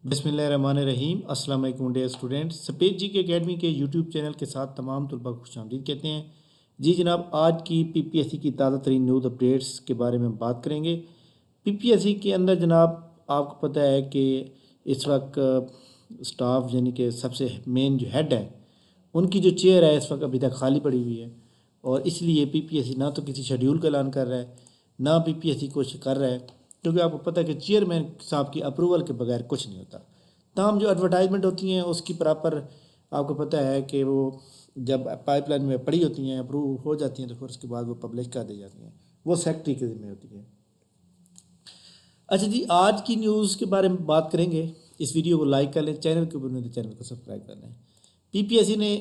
بسم اللہ الرحمن الرحیم۔ السلام علیکم ڈیئر اسٹوڈنٹس، سپیس جی کے اکیڈمی کے یوٹیوب چینل کے ساتھ تمام طلباء کو خوش آمدید کہتے ہیں۔ جی جناب، آج کی پی پی ایس سی کی تازہ ترین نیوز اپڈیٹس کے بارے میں بات کریں گے۔ پی پی ایس سی کے اندر جناب آپ کو پتہ ہے کہ اس وقت سٹاف یعنی کہ سب سے مین جو ہیڈ ہے ان کی جو چیئر ہے اس وقت ابھی تک خالی پڑی ہوئی ہے، اور اس لیے پی پی ایس سی نہ تو کسی شیڈیول کا اعلان کر رہا ہے، نہ پی پی ایس سی کوشش کر رہا ہے، کیونکہ آپ کو پتہ ہے کہ چیئرمین صاحب کی اپروول کے بغیر کچھ نہیں ہوتا۔ تاہم جو ایڈورٹائزمنٹ ہوتی ہیں اس کی پراپر آپ کو پتہ ہے کہ وہ جب پائپ لائن میں پڑی ہوتی ہیں، اپروو ہو جاتی ہیں، تو پھر اس کے بعد وہ پبلش کر دی جاتی ہیں، وہ سیکٹری کے ذمہ ہوتی ہیں۔ اچھا جی، آج کی نیوز کے بارے میں بات کریں گے۔ اس ویڈیو کو لائک کر لیں، چینل کے اوپر نہیں تو چینل کو سبسکرائب کر لیں۔ پی پی ایس سی نے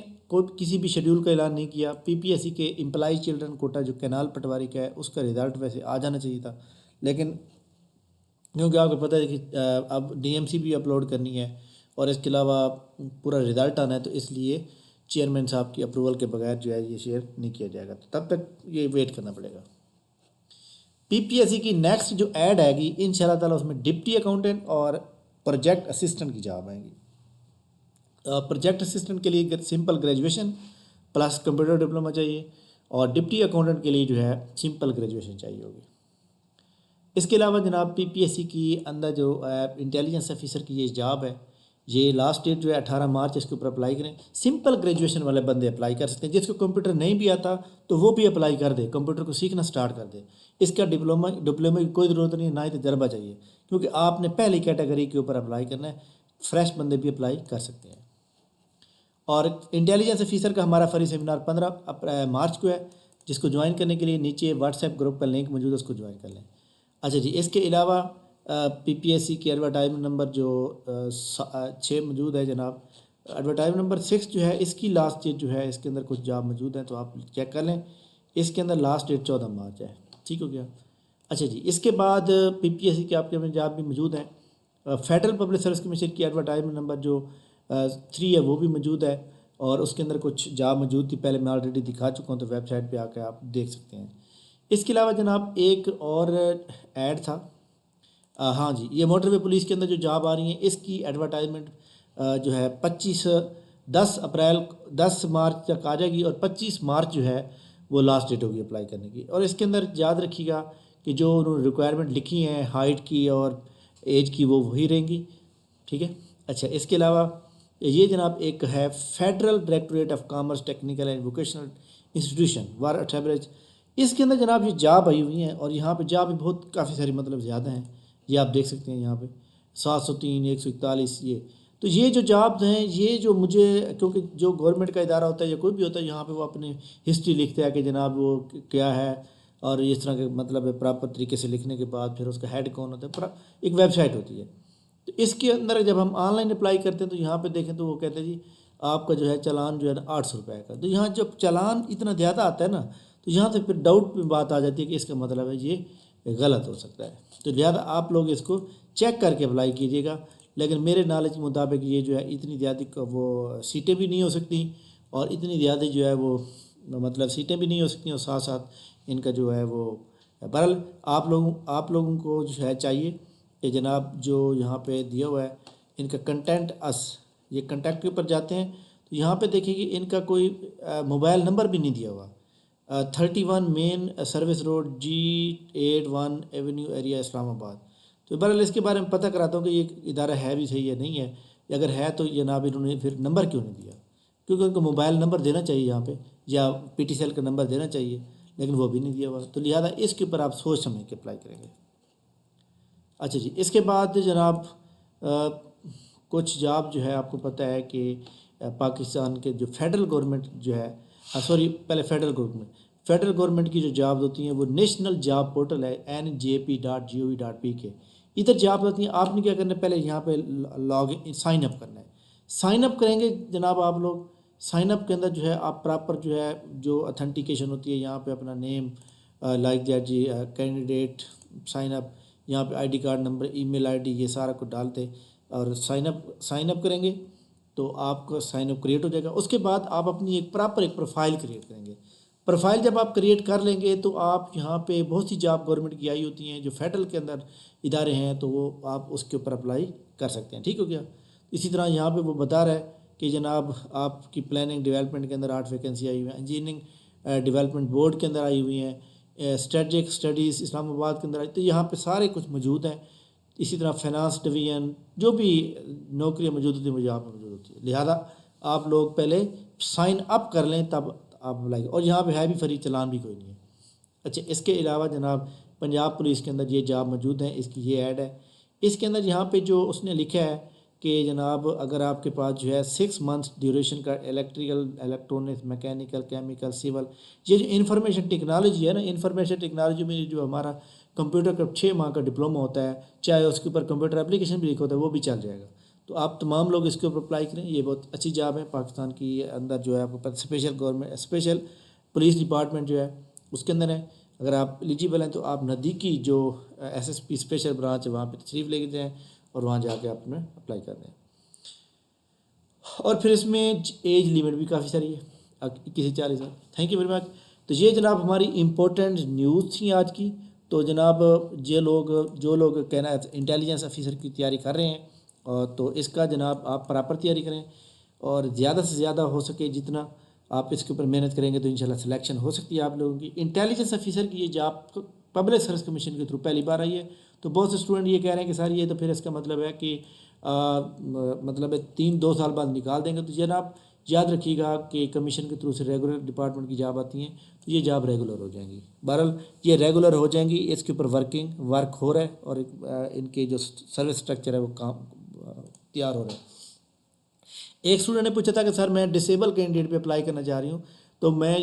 کسی بھی شیڈیول کا اعلان نہیں کیا۔ پی پی ایس سی کے امپلائی چلڈرن کوٹا جو کینال پٹواری کا ہے اس کا رزلٹ ویسے آ جانا چاہیے تھا، لیکن کیونکہ آپ کو پتہ ہے کہ اب ڈی ایم سی بھی اپلوڈ کرنی ہے اور اس کے علاوہ پورا رزلٹ آنا ہے، تو اس لیے چیئرمین صاحب کی اپروول کے بغیر جو ہے یہ شیئر نہیں کیا جائے گا، تو تب تک یہ ویٹ کرنا پڑے گا۔ پی پی ایس سی کی نیکسٹ جو ایڈ آئے گی ان شاء اللہ تعالیٰ اس میں ڈپٹی اکاؤنٹنٹ اور پروجیکٹ اسسٹنٹ کی جاب آئیں گی۔ پروجیکٹ اسسٹنٹ کے لیے simple graduation plus computer diploma چاہیے، اور ڈپٹی اکاؤنٹنٹ کے لیے جو ہے سمپل گریجویشن چاہیے ہوگی۔ اس کے علاوہ جناب پی پی ایس سی کی اندر جو انٹیلیجنس آفیسر کی یہ جاب ہے، یہ لاسٹ ڈیٹ جو ہے 18 مارچ، اس کے اوپر اپلائی کریں۔ سمپل گریجویشن والے بندے اپلائی کر سکتے ہیں، جس کو کمپیوٹر نہیں بھی آتا تو وہ بھی اپلائی کر دے، کمپیوٹر کو سیکھنا سٹارٹ کر دے۔ اس کا ڈپلوما کی کوئی ضرورت نہیں ہے، نہ ہی تجربہ چاہیے، کیونکہ آپ نے پہلی کیٹیگری کے اوپر اپلائی کرنا ہے، فریش بندے بھی اپلائی کر سکتے ہیں۔ اور انٹیلیجنس آفیسر کا ہمارا فری سیمینار 15 مارچ کو ہے، جس کو جوائن کرنے کے لیے نیچے واٹس ایپ گروپ کا لنک موجود ہے، اس کو جوائن کر لیں۔ اچھا جی، اس کے علاوہ پی پی ایس سی کی ایڈورٹائزمنٹ نمبر جو 6 موجود ہے جناب، ایڈورٹائزمنٹ نمبر 6 جو ہے اس کی لاسٹ ڈیٹ جو ہے اس کے اندر کچھ جاب موجود ہیں، تو آپ چیک کر لیں۔ اس کے اندر لاسٹ ڈیٹ 14 مارچ ہے، ٹھیک ہو گیا۔ اچھا جی، اس کے بعد پی پی ایس سی کے آپ کے جاب بھی موجود ہیں۔ فیڈرل پبلک سروس کمیشن کی ایڈورٹائزمنٹ نمبر جو 3 ہے وہ بھی موجود ہے، اور اس کے اندر کچھ جاب موجود تھی، پہلے میں آلریڈی دکھا چکا ہوں، تو ویب سائٹ پہ آ کے آپ دیکھ سکتے ہیں۔ اس کے علاوہ جناب ایک اور ایڈ تھا، ہاں جی، یہ موٹر وے پولیس کے اندر جو جاب آ رہی ہیں اس کی ایڈورٹائزمنٹ جو ہے 10 مارچ تک آ جائے گی، اور 25 مارچ جو ہے وہ لاسٹ ڈیٹ ہوگی اپلائی کرنے کی۔ اور اس کے اندر یاد رکھیے گا کہ جو انہوں نے ریکوائرمنٹ لکھی ہیں ہائٹ کی اور ایج کی وہ وہی رہیں گی، ٹھیک ہے۔ اچھا، اس کے علاوہ یہ جناب ایک ہے federal directorate of commerce technical and vocational institution وار اٹھابرج، اس کے اندر جناب یہ جاب آئی ہوئی ہیں، اور یہاں پہ جاب بھی بہت کافی ساری مطلب زیادہ ہیں، یہ آپ دیکھ سکتے ہیں یہاں پہ 703 141 یہ تو یہ جو جابز ہیں یہ جو مجھے، کیونکہ جو گورنمنٹ کا ادارہ ہوتا ہے یا کوئی بھی ہوتا ہے یہاں پہ وہ اپنی ہسٹری لکھتا ہے کہ جناب وہ کیا ہے، اور اس طرح کے مطلب ہے پراپر طریقے سے لکھنے کے بعد پھر اس کا ہیڈ کون ہوتا ہے، ایک ویب سائٹ ہوتی ہے۔ تو اس کے اندر جب ہم آن لائن اپلائی کرتے ہیں تو یہاں پہ دیکھیں تو وہ کہتے ہیں جی آپ کا جو ہے چلان جو ہے نا 800 روپے کا، تو یہاں جب چلان اتنا زیادہ آتا ہے نا تو یہاں سے پھر ڈاؤٹ میں بات آ جاتی ہے کہ اس کا مطلب ہے یہ غلط ہو سکتا ہے، تو لہٰذا آپ لوگ اس کو چیک کر کے اپلائی کیجیے گا۔ لیکن میرے نالج کے مطابق یہ جو ہے اتنی زیادہ وہ سیٹیں بھی نہیں ہو سکتی، اور اتنی زیادہ جو ہے وہ مطلب سیٹیں بھی نہیں ہو سکتی، اور ساتھ ساتھ ان کا جو ہے وہ بہرحال آپ لوگوں کو جو ہے چاہیے کہ جناب جو یہاں پہ دیا ہوا ہے ان کا کنٹینٹ یہ کنٹیکٹ کے اوپر جاتے ہیں تو یہاں پہ دیکھیں کہ ان کا کوئی موبائل نمبر بھی نہیں دیا ہوا۔ 31 main service road G81 avenue area Islamabad. تو بہرحال اس کے بارے میں پتہ کراتا ہوں کہ یہ ادارہ ہے بھی صحیح ہے نہیں ہے، اگر ہے تو جناب انہوں نے پھر نمبر کیوں نہیں دیا، کیونکہ ان کو موبائل نمبر دینا چاہیے یہاں پہ، یا پی ٹی سیل کا نمبر دینا چاہیے، لیکن وہ بھی نہیں دیا ہوا، تو لہٰذا اس کے اوپر آپ سوچ سمجھ کے اپلائی کریں گے۔ اچھا جی، اس کے بعد جناب کچھ جاب جو ہے آپ کو پتہ ہے کہ پاکستان کے جو فیڈرل گورنمنٹ جو ہے پہلے فیڈرل گورنمنٹ کی جو جاب ہوتی ہیں وہ نیشنل جاب پورٹل ہے NJP.gov.pk، ادھر جاب ہوتی ہیں۔ آپ نے کیا کرنا ہے، پہلے یہاں پہ سائن اپ کرنا ہے۔ سائن اپ کریں گے جناب آپ لوگ، سائن اپ کے اندر جو ہے آپ پراپر جو ہے جو اتھینٹیکیشن ہوتی ہے یہاں پہ اپنا نیم لائک دیٹ جی کینڈیڈیٹ سائن اپ، یہاں پہ ID card number, email ID یہ سارا کچھ ڈالتے اور سائن اپ کریں گے تو آپ کا سائن اپ کریٹ ہو جائے گا۔ اس کے بعد آپ اپنی ایک پروفائل کریٹ کریں گے۔ پروفائل جب آپ کریٹ کر لیں گے تو آپ یہاں پہ بہت سی جاب گورنمنٹ کی آئی ہوتی ہیں جو فیڈرل کے اندر ادارے ہیں، تو وہ آپ اس کے اوپر اپلائی کر سکتے ہیں. ٹھیک ہو گیا. اسی طرح یہاں پہ وہ بتا رہا ہے کہ جناب آپ کی پلاننگ ڈیولپمنٹ کے اندر 8 ویکینسی آئی ہوئی ہیں, انجینئرنگ ڈیولپمنٹ بورڈ کے اندر آئی ہوئی ہیں, اسٹریٹجک اسٹڈیز اسلام آباد کے اندر آئی. تو یہاں پہ سارے کچھ موجود ہیں. اسی طرح فائنانس ڈویژن جو بھی نوکریاں موجود ہوتی ہیں وہ یہاں پہ موجود ہوتی ہے. لہٰذا آپ لوگ پہلے سائن اپ کر لیں تب آپ اپلائی. اور یہاں پہ ہے بھی فری, چلان بھی کوئی نہیں ہے. اچھا, اس کے علاوہ جناب پنجاب پولیس کے اندر یہ جاب موجود ہیں, اس کی یہ ایڈ ہے. اس کے اندر یہاں پہ جو اس نے لکھا ہے کہ جناب اگر آپ کے پاس جو ہے 6 months ڈیوریشن کا electrical, electronics, mechanical, chemical, civil, یہ جو انفارمیشن ٹیکنالوجی ہے نا, انفارمیشن ٹیکنالوجی میں جو ہمارا کمپیوٹر کا 6 ماہ کا ڈپلومہ ہوتا ہے, چاہے اس کے اوپر کمپیوٹر اپلیکیشن بھی لکھا ہوتا ہے, وہ بھی چل جائے گا. تو آپ تمام لوگ اس کے اوپر اپلائی کریں. یہ بہت اچھی جاب ہے. پاکستان کی اندر جو ہے آپ کو پتہ special government special police department جو ہے اس کے اندر ہے. اگر آپ ایلیجیبل ہیں تو آپ نزدیکی جو S S P special branch ہے وہاں پہ تشریف لے کے جائیں اور وہاں جا کے آپ نے اپلائی کر دیں. اور پھر اس میں ایج لیمٹ بھی کافی ساری ہے, 21 سے 40 سال. تھینک یو ویری مچ. تو یہ جناب ہماری امپورٹنٹ نیوز تھیں آج کی. تو جناب جو لوگ کہنا ہے انٹیلیجنس آفیسر کی تیاری کر رہے ہیں, تو اس کا جناب آپ پراپر تیاری کریں, اور زیادہ سے زیادہ ہو سکے جتنا آپ اس کے اوپر محنت کریں گے تو انشاءاللہ سلیکشن ہو سکتی ہے آپ لوگوں کی. انٹیلیجنس آفیسر کی یہ جاب پبلک سروس کمیشن کے تھرو پہلی بار آئی ہے. تو بہت سے اسٹوڈنٹ یہ کہہ رہے ہیں کہ سر یہ تو پھر اس کا مطلب ہے کہ مطلب 2 سال بعد نکال دیں گے. تو جناب یاد رکھیے گا کہ کمیشن کے تھرو سے ریگولر ڈپارٹمنٹ کی جاب آتی ہیں, تو یہ جاب ریگولر ہو جائیں گی. بہرحال یہ ریگولر ہو جائیں گی, اس کے اوپر ورک ہو رہا ہے, اور ان کے جو سروس اسٹرکچر ہے وہ کام تیار ہو رہا ہے. ایک اسٹوڈنٹ نے پوچھا تھا کہ سر میں ڈسیبل کینڈیڈیٹ پہ اپلائی کرنا چاہ رہی ہوں, تو میں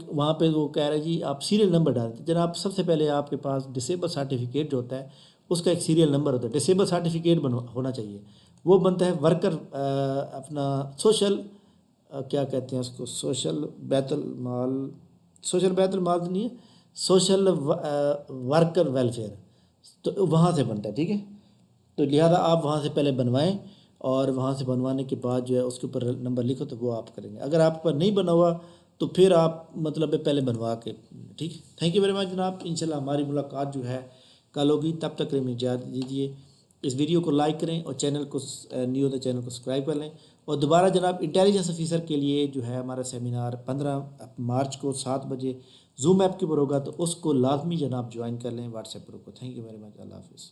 وہاں پہ وہ کہہ رہے جی آپ سیریل نمبر ڈالتے. جناب سب سے پہلے آپ کے پاس ڈسیبل سرٹیفکیٹ جو ہوتا ہے اس کا ایک سیریل نمبر ہوتا ہے. ڈسیبل سرٹیفکیٹ ہونا چاہیے. وہ بنتا ہے ورکر اپنا سوشل کیا کہتے ہیں اس کو, سوشل بیت المال نہیں ہے, سوشل ورکر ویلفیئر, تو وہاں سے بنتا ہے. ٹھیک ہے, تو لہذا آپ وہاں سے پہلے بنوائیں, اور وہاں سے بنوانے کے بعد جو ہے اس کے اوپر نمبر لکھو تو وہ آپ کریں گے. اگر آپ پر نہیں بنا ہوا تو پھر آپ مطلب پہلے بنوا کے. ٹھیک ہے, تھینک یو ویری مچ جناب. انشاءاللہ ہماری ملاقات جو ہے کل ہوگی. تب تک ہمیں اجازت دیجیے. اس ویڈیو کو لائک کریں اور چینل کو نیو تو چینل کو سبسکرائب کر لیں. اور دوبارہ جناب انٹیلیجنس آفیسر کے لیے جو ہے ہمارا سیمینار 15 مارچ کو 7 بجے زوم ایپ کے اوپر ہوگا, تو اس کو لازمی جناب جوائن کر لیں واٹس ایپ گروپ کو. Thank you very much. اللہ حافظ.